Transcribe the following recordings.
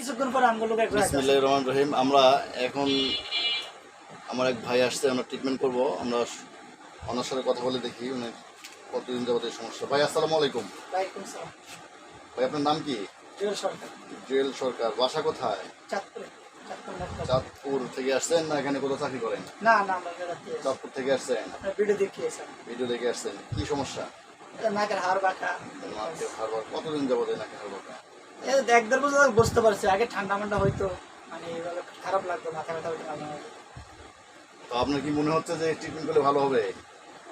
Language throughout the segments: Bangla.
কিছুক্ষণ পরে আমগুলো বিসমিল্লাহির রহমানির রহিম। আমরা এখন আমার এক ভাই আসছে, আমরা ট্রিটমেন্ট করব। আমরা ওনার সাথে কথা বলে দেখি উনি কতদিন যাবত এই সমস্যা। ভাই আসসালামু আলাইকুম। ওয়ালাইকুম সালাম। ভাই আপনার নাম কি? জুয়েল সরকার। জুয়েল সরকার। বাসা কোথায়? চাঁদপুরে। চাঁদপুর থেকে আসছেন না এখানে কোথাও চাকরি করেন? না না, আমরা বেড়াতে এসেছি। চাঁদপুর থেকে আসছেন? আপনার ভিডিও দেখিয়েছেন। ভিডিও দেখে আসছেন। কি সমস্যা? নাকের হাড় বাঁকা। নাকের হাড় বাঁকা। কতদিন যাবত এই নাকের হাড় বাঁকা? এক দেড় বছর বুঝতে পারছি। আগে ঠান্ডা মান্ডা হইতো, মানে এভাবে খারাপ লাগতো, মাথা ব্যথা হইতো মাঝে মাঝে। তো আপনার কি মনে হচ্ছে যে ট্রিটমেন্ট করলে ভালো হবে?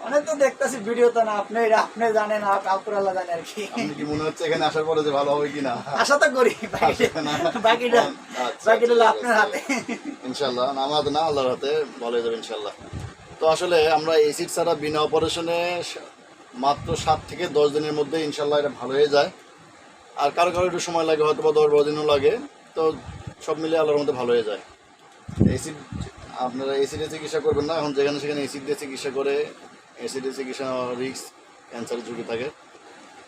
অনেক তো দেখতেছি ভিডিও, তো না আপনি জানেন, কাউকুর আল্লাহ জানে আর কি। আপনি কি মনে হচ্ছে এখানে আসার পরে যে ভালো হবে কিনা? আশা তো করি, বাকিটা হলো আপনার হাতে। ইনশাল্লাহ। আমাদের না, আল্লাহর হাতে ভালো হয়ে যাবে ইনশাল্লাহ। তো আসলে আমরা এসিড ছাড়া বিনা অপারেশনে মাত্র 7 থেকে 10 দিনের মধ্যে ইনশাল্লাহ এটা ভালো হয়ে যায়। আর কারো কারো একটু সময় লাগে, হয়তো বা 10-12 দিনও লাগে। তো সব মিলিয়ে আল্লাহর মধ্যে ভালো হয়ে যায়। এসিড আপনারা এসিডে চিকিৎসা করবেন না, এখন যেখানে সেখানে এসিড দিয়ে চিকিৎসা করে, এসিডে চিকিৎসা রিস্ক, ক্যান্সারের ঝুঁকি থাকে।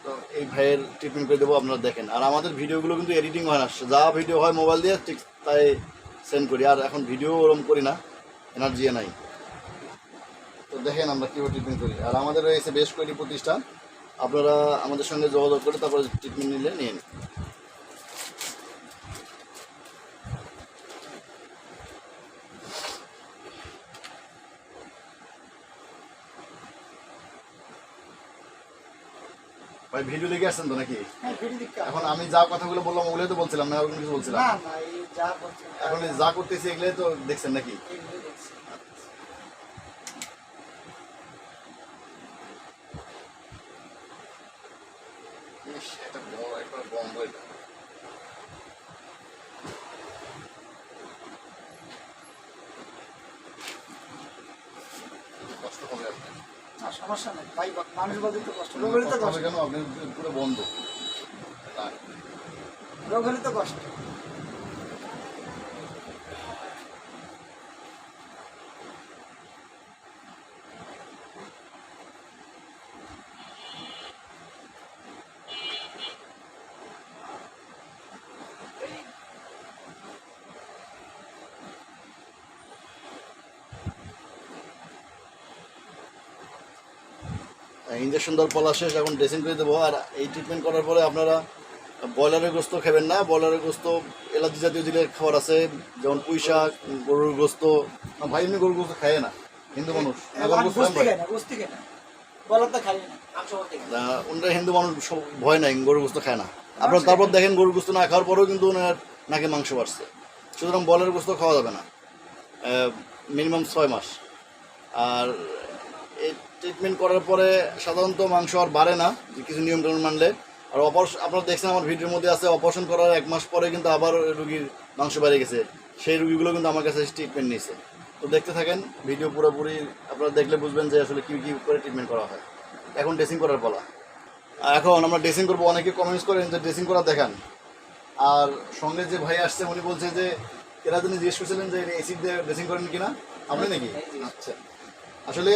তো এই ভাইয়ের ট্রিটমেন্ট করে দেবো, আপনারা দেখেন। আর আমাদের ভিডিওগুলো কিন্তু এডিটিং হয় না, যা ভিডিও হয় মোবাইল দিয়ে ঠিক তাই সেন্ড করি। আর এখন ভিডিও ওরকম করি না, এনার্জি নাই। তো দেখেন আমরা কীভাবে ট্রিটমেন্ট করি। আর আমাদের রয়েছে বেশ কয়েকটি প্রতিষ্ঠান, আপনারা আমাদের সঙ্গে যোগাযোগ করে তারপরে ট্রিটমেন্ট নিলে নিন। ভাই ভিডিও দেখে আসছেন তো নাকি? এখন আমি যা কথাগুলো বললাম ওগুলোই তো বলছিলাম না, ওরকম কিছু বলছিলাম? এখন যা করতেছি এগুলোই তো দেখছেন নাকি? কষ্ট হবে আপনার? সমস্যা নেই ভাই, মানুষ বলতে তো কষ্ট, রোগ হলে তো কষ্ট। কেন আপনি পুরো বন্ধ? রোগ হলে তো কষ্ট। ইঞ্জেকশন দেওয়ার পলা শেষ, এখন ড্রেসিং করে দেবো। আর এই ট্রিটমেন্ট করার পরে আপনারা ব্রয়লারের গোস্ত খাবেন না। ব্রয়লারের গোস্ত এলার্জি জাতীয় জিনিসের খাবার আছে, যেমন পুঁই শাক, গরুর গোস্ত। ভাই এমনি গরুর গোস্ত খায় না, হিন্দু মানুষ। ওনারা হিন্দু মানুষ, ভয় নাই, গরুর গোস্ত খায় না। আপনার তারপর দেখেন গরুর গোস্ত না খাওয়ার পরেও কিন্তু ওনার নাকে মাংস বাড়ছে। সুতরাং ব্রয়লারের গোস্ত খাওয়া যাবে না মিনিমাম 6 মাস। আর এই ট্রিটমেন্ট করার পরে সাধারণত মাংস আর বাড়ে না, যে কিছু নিয়মকানুন মানলে। আর আপনারা দেখছেন আমার ভিডিওর মধ্যে আছে, অপারেশন করার 1 মাস পরে কিন্তু আবার রুগীর মাংস বেড়ে গেছে। সেই রুগীগুলো কিন্তু আমার কাছে ট্রিটমেন্ট নিয়েছে। তো দেখতে থাকেন ভিডিও পুরোপুরি, আপনারা দেখলে বুঝবেন যে আসলে কী কী করে ট্রিটমেন্ট করা হয়। এখন ড্রেসিং করার পালা। এখন আমরা ড্রেসিং করবো। অনেকে কমেন্টস করেন যে ড্রেসিং করা দেখান। আর সঙ্গে যে ভাই আসছে উনি বলছে যে এরা যিনি জিজ্ঞেস করছিলেন যে এসিড দিয়ে ড্রেসিং করেন কিনা, আপনি নাকি? আচ্ছা, আসলে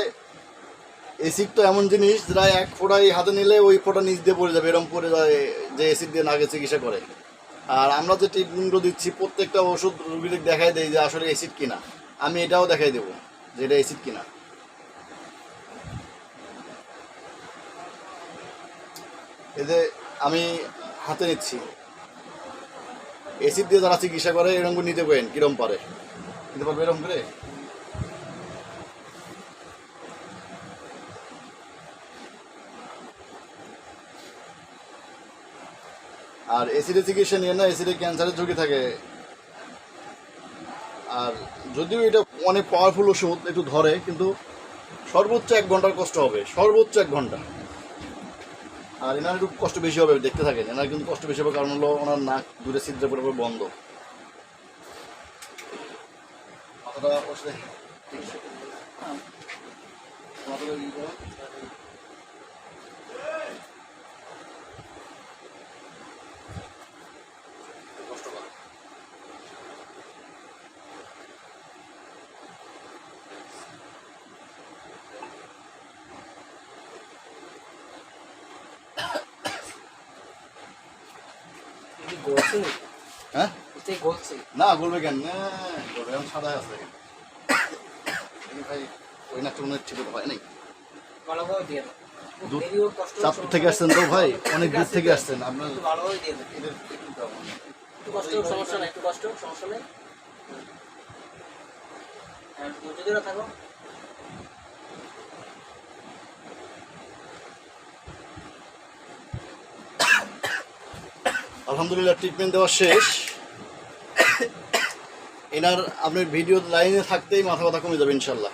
এসিড তো এমন জিনিস যেটা 1 ফোঁটাই হাতে নিলে ওই ফোঁটা নিচ দিয়ে পড়ে যাবে, এরকম পড়ে যায় যে এসিড দিয়ে নাকে চিকিৎসা করে। আর আমরা যে ট্রিটমেন্টগুলো দিচ্ছি প্রত্যেকটা ওষুধ রুগীদের দেখাই দেয় যে আসলে এসিড কিনা। আমি এটাও দেখাই দেবো যে এটা এসিড কিনা। এই যে আমি হাতে নিচ্ছি, এসিড দিয়ে যারা চিকিৎসা করে এরকম করে নিতে পারেন, কিরম পারে নিতে পারবে এরকম করে। আর এসিডে চিকিৎসা নিয়ে না, এসিডে ক্যান্সারের ঝুঁকি থাকে। আর যদিও এটা অনেক পাওয়ারফুল ওষুধ, একটু ধরে, কিন্তু সর্বোচ্চ 1 ঘন্টার কষ্ট হবে, সর্বোচ্চ 1 ঘন্টা। আর এনার একটু কষ্ট বেশি হবে, দেখতে থাকেন। এনার কিন্তু কষ্ট বেশি হবে, কারণ হলো ওনার নাক দূরে ছিদ্রে পরে বন্ধ। মাথাটা বসে ঠিক আছে, মাথাটা ই করো। কষ্ট করে হ্যাঁ। গলছে গলছে। না গলবে কেন? গলবে, এখন সাদা আছে ভাই। ওই নাকটা মনে হয় ঠিক হয় নাই। ভালোভাবে দিয়ে দাও। দূর- দেরিও কষ্ট চাঁদপুর থেকে আসছেন তো ভাই, অনেক দূর থেকে আসছেন আপনার। একটু ভালোভাবে দিয়ে দাও। এদের একটু দাও। একটু কষ্ট হোক, সমস্যা নাই, একটু কষ্ট হোক, সমস্যা নেই। আর ধৈর্য ধরে থাকো। আলহামদুলিল্লাহ ট্রিটমেন্ট দেওয়া শেষ। এনার আপনার ভিডিও লাইনে থাকতেই মাথা ব্যথা কমে যাবে ইনশাল্লাহ।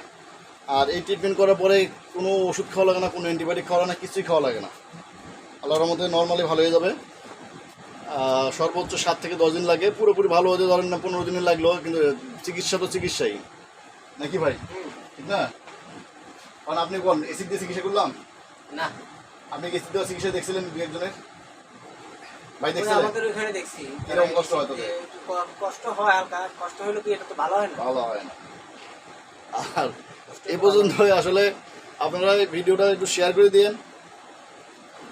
আর এই ট্রিটমেন্ট করার পরে কোনো ওষুধ খাওয়া লাগে না, কোনো অ্যান্টিবায়োটিক খাওয়া লাগে না, কিছুই খাওয়া লাগে না। আল্লাহর মধ্যে নর্মালি ভালো হয়ে যাবে। সর্বোচ্চ 7 থেকে 10 দিন লাগে, পুরোপুরি ভালো হতে ধরেন না 15 দিনে লাগলো, কিন্তু চিকিৎসা তো চিকিৎসাই নাকি ভাই, ঠিক না? কারণ আপনি কোন এসিড দিয়ে চিকিৎসা করলাম? না, আপনি কি এসিড দেওয়া চিকিৎসা দেখছিলেন দু একজনের? ভাই ওরা দেখছিলেন? আমাদের ওখানে দেখছি। কিরকম কষ্ট হয় তোদের? একটু কষ্ট হয় হালকা, কষ্ট হলে কি এটা তো ভালো হয় না। ভালো হয় না। আর এই পর্যন্ত আসলে আপনারা এই ভিডিওটা একটু শেয়ার করে দিয়েন,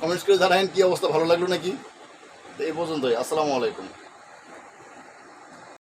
কমেন্টস করে জানাবেন কি অবস্থা, ভালো লাগলো নাকি। তো এই পর্যন্তই, আসসালামু আলাইকুম।